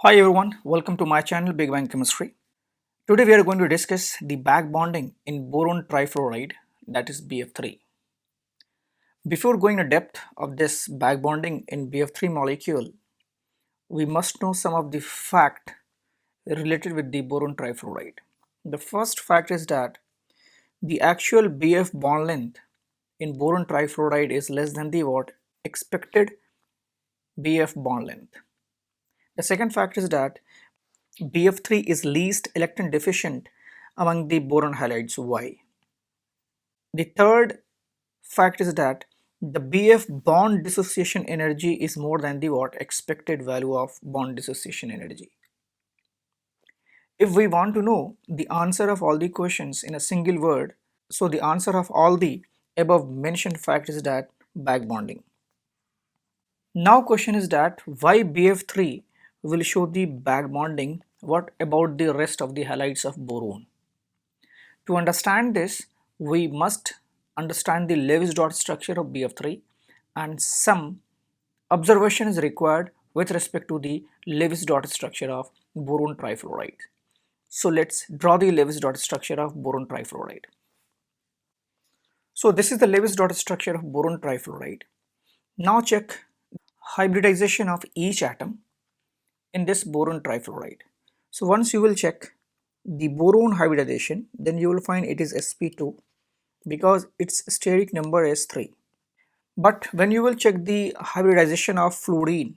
Hi everyone, welcome to my channel Big Bang Chemistry. Today we are going to discuss the back bonding in boron trifluoride, that is BF3. Before going to depth of this back bonding in BF3 molecule, we must know some of the fact related with the boron trifluoride. The first fact is that the actual BF bond length in boron trifluoride is less than the what expected BF bond length. The second fact is that BF3 is least electron deficient among the boron halides. Why? The third fact is that the BF bond dissociation energy is more than the what expected value of bond dissociation energy. If we want to know the answer of all the questions in a single word, so the answer of all the above mentioned facts is that back bonding. Now question is that why BF3 will show the back bonding? What about the rest of the halides of boron? To understand this, we must understand the Lewis dot structure of BF3 and some observation is required with respect to the Lewis dot structure of boron trifluoride. So let's draw the Lewis dot structure of boron trifluoride. So this is the Lewis dot structure of boron trifluoride. Now check hybridization of each atom in this boron trifluoride. So once you will check the boron hybridization, then you will find it is sp2 because its steric number is 3. But when you will check the hybridization of fluorine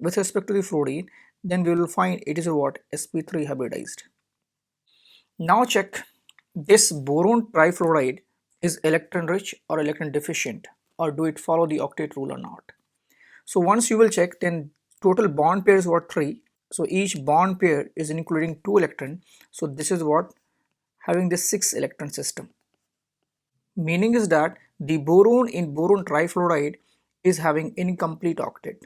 with respect to the fluorine, then we will find it is what sp3 hybridized. Now check this boron trifluoride is electron rich or electron deficient, or do it follow the octet rule or not. So once you will check, then total bond pairs were 3. So each bond pair is including 2 electrons. So this is what having this 6 electron system. Meaning is that the boron in boron trifluoride is having incomplete octet.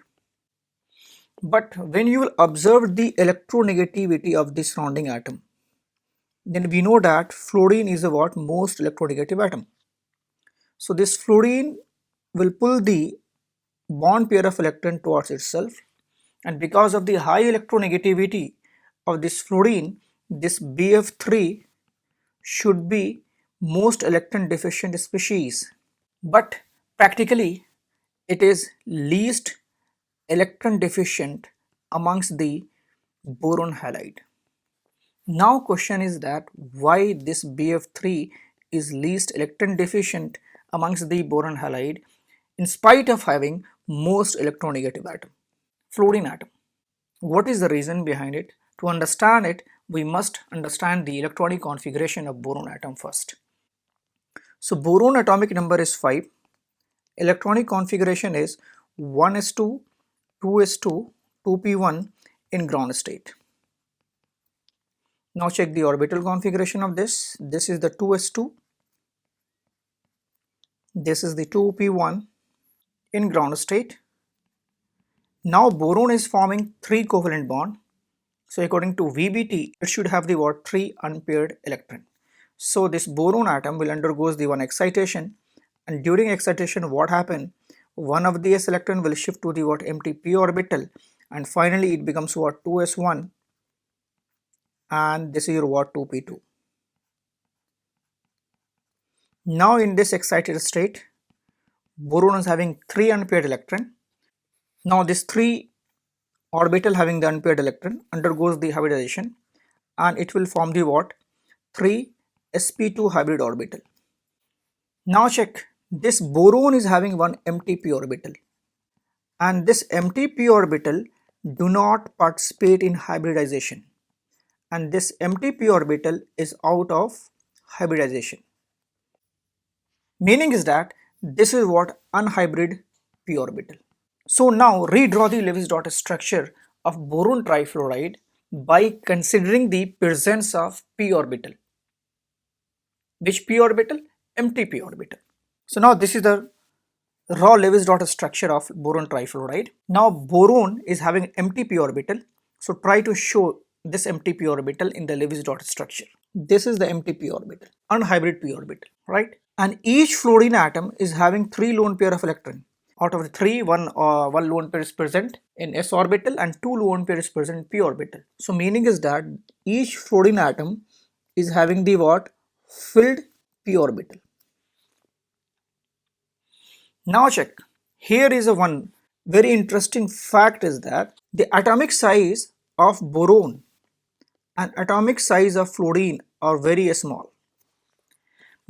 But when you will observe the electronegativity of the surrounding atom, then we know that fluorine is the what most electronegative atom. So this fluorine will pull the bond pair of electron towards itself, and because of the high electronegativity of this fluorine, this BF3 should be most electron deficient species, but practically it is least electron deficient amongst the boron halide. Now question is that why this BF3 is least electron deficient amongst the boron halide in spite of having most electronegative atom, fluorine atom. What is the reason behind it? To understand it, we must understand the electronic configuration of boron atom first. So boron atomic number is 5. Electronic configuration is 1s2, 2s2, 2p1 in ground state. Now check the orbital configuration of this. This is the 2s2. This is the 2p1 in ground state. Now boron is forming 3 covalent bond. So according to VBT, it should have the what 3 unpaired electron. So this boron atom will undergoes the one excitation, and during excitation what happen? One of the s electron will shift to the what empty p orbital, and finally it becomes what 2s1, and this is your what 2p2. Now in this excited state, boron is having 3 unpaired electron. Now this 3 orbital having the unpaired electron undergoes the hybridization, and it will form the what 3 sp2 hybrid orbital. Now check, this boron is having one empty p orbital, and this empty p orbital do not participate in hybridization, and this empty p orbital is out of hybridization. Meaning is that this is what unhybrid p orbital. So now redraw the Lewis dot structure of boron trifluoride by considering the presence of p orbital. Which p orbital? Empty p orbital. So now this is the raw Lewis dot structure of boron trifluoride. Now boron is having empty p orbital. So try to show this empty p orbital in the Lewis dot structure. This is the empty p orbital, unhybrid p orbital, right? And each fluorine atom is having 3 lone pair of electron. Out of the three, one lone pair is present in s orbital and two lone pair is present in p orbital. So meaning is that each fluorine atom is having the what? Filled p orbital. Now check. Here is a one very interesting fact is that the atomic size of boron and atomic size of fluorine are very small.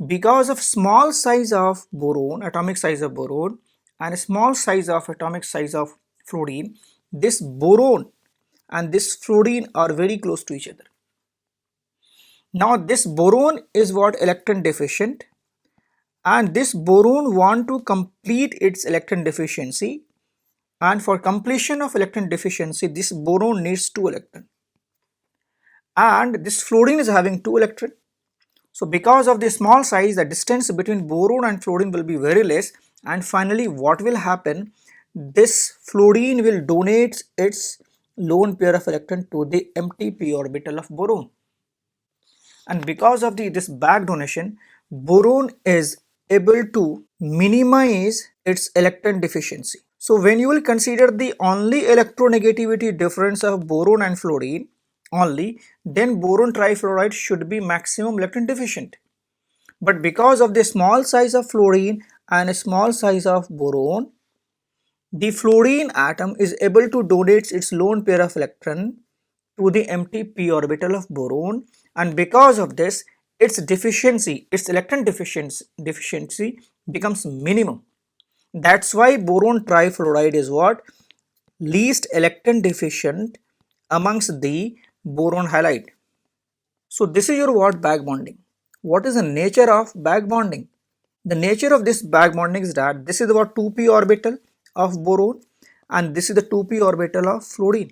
Because of small size of boron, atomic size of boron, and small size of atomic size of fluorine, this boron and this fluorine are very close to each other. Now this boron is what? Electron deficient, and this boron want to complete its electron deficiency, and for completion of electron deficiency this boron needs 2 electrons, and this fluorine is having 2 electrons. So because of the small size, the distance between boron and fluorine will be very less, and finally what will happen, this fluorine will donate its lone pair of electron to the empty p orbital of boron, and because of this back donation, boron is able to minimize its electron deficiency. So when you will consider the only electronegativity difference of boron and fluorine only, then boron trifluoride should be maximum electron deficient. But because of the small size of fluorine and a small size of boron, the fluorine atom is able to donate its lone pair of electron to the empty p orbital of boron, and because of this its deficiency, its electron deficiency becomes minimum. That's why boron trifluoride is what? Least electron deficient amongst the boron halide. So this is your what? Back bonding. What is the nature of back bonding? The nature of this back bonding is that this is the what? 2p orbital of boron and this is the 2p orbital of fluorine.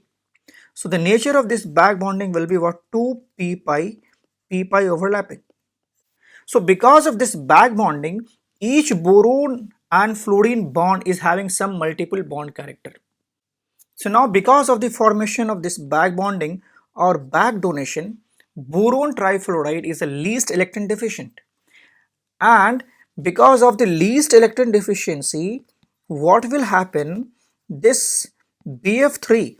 So the nature of this back bonding will be what? 2p pi overlapping. So because of this back bonding, each boron and fluorine bond is having some multiple bond character. So now because of the formation of this back bonding or back donation, boron trifluoride is the least electron deficient, and because of the least electron deficiency, what will happen, this BF3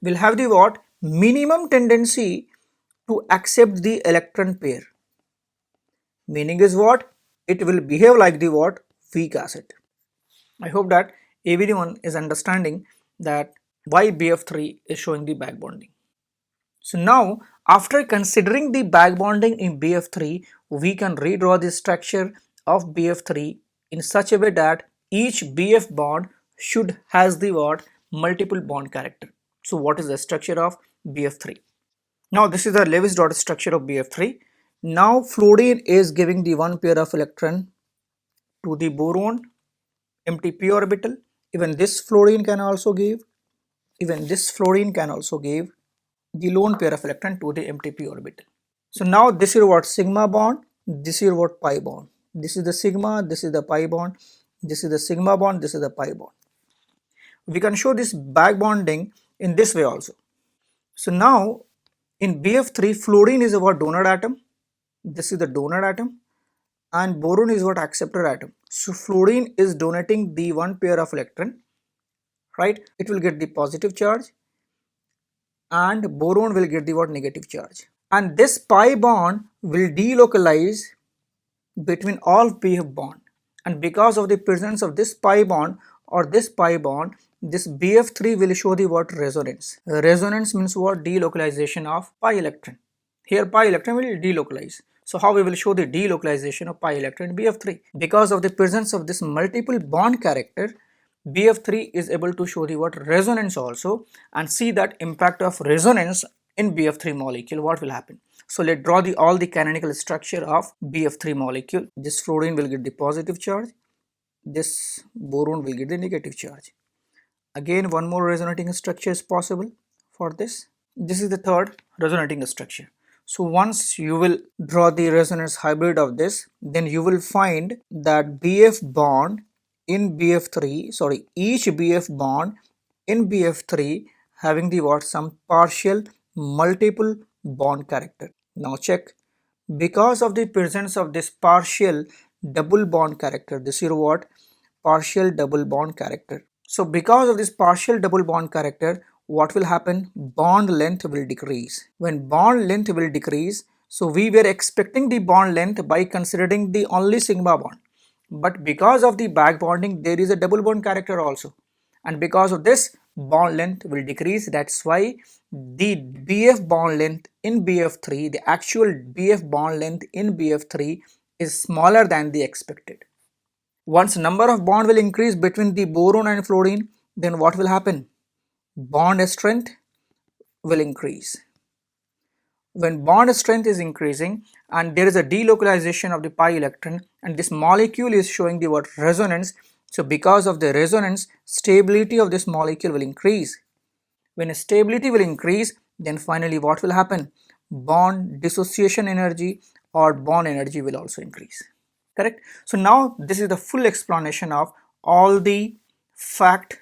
will have the what? Minimum tendency to accept the electron pair. Meaning is what? It will behave like the what? Weak acid. I hope that everyone is understanding that why BF3 is showing the back bonding. So now after considering the back bonding in BF3, we can redraw the structure of BF3 in such a way that each BF bond should has the what? Multiple bond character. So what is the structure of BF3? Now this is the Lewis dot structure of BF3. Now fluorine is giving the one pair of electron to the boron empty p orbital. Even this fluorine can also give the lone pair of electron to the empty p orbital. So now this is what? Sigma bond, this is what? Pi bond. This is the sigma, this is the pi bond, this is the sigma bond, this is the pi bond. We can show this back bonding in this way also. So now in BF3, fluorine is what? Donor atom, this is the donor atom, and boron is what? Acceptor atom. So fluorine is donating the one pair of electron, right? It will get the positive charge and boron will get the what? Negative charge, and this pi bond will delocalize between all BF bond, and because of the presence of this pi bond or this pi bond, this BF3 will show the what? Resonance. Resonance means what? Delocalization of pi electron. Here pi electron will delocalize. So how we will show the delocalization of pi electron in BF3? Because of the presence of this multiple bond character, BF3 is able to show the what? Resonance also, and see that impact of resonance in BF3 molecule, what will happen. So let's draw all the canonical structure of BF3 molecule. This fluorine will get the positive charge, this boron will get the negative charge. Again one more resonating structure is possible for this. This is the third resonating structure. So once you will draw the resonance hybrid of this, then you will find that BF bond in BF3, sorry, each BF bond in BF3 having the what? Some partial multiple bond character. Now check, because of the presence of this partial double bond character, this is what? partial double bond character. So because of this partial double bond character, what will happen? Bond length will decrease. When bond length will decrease, so we were expecting the bond length by considering the only sigma bond. But because of the back bonding, there is a double bond character also. And because of this, bond length will decrease. That's why the BF bond length in BF3, the actual BF bond length in BF3 is smaller than the expected. Once number of bond will increase between the boron and fluorine, then what will happen? Bond strength will increase. When bond strength is increasing and there is a delocalization of the pi electron and this molecule is showing the what resonance, so because of the resonance, stability of this molecule will increase. When stability will increase, then finally what will happen? Bond dissociation energy or bond energy will also increase. Correct? So now this is the full explanation of all the fact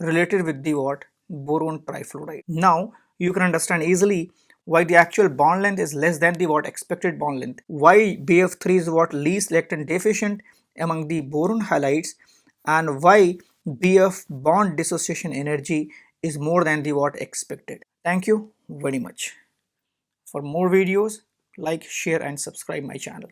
related with the what? Boron trifluoride. Now you can understand easily why the actual bond length is less than the what expected bond length. Why BF3 is what least lectin deficient among the boron halides, and why BF bond dissociation energy is more than the what expected. Thank you very much. For more videos, like, share and subscribe my channel.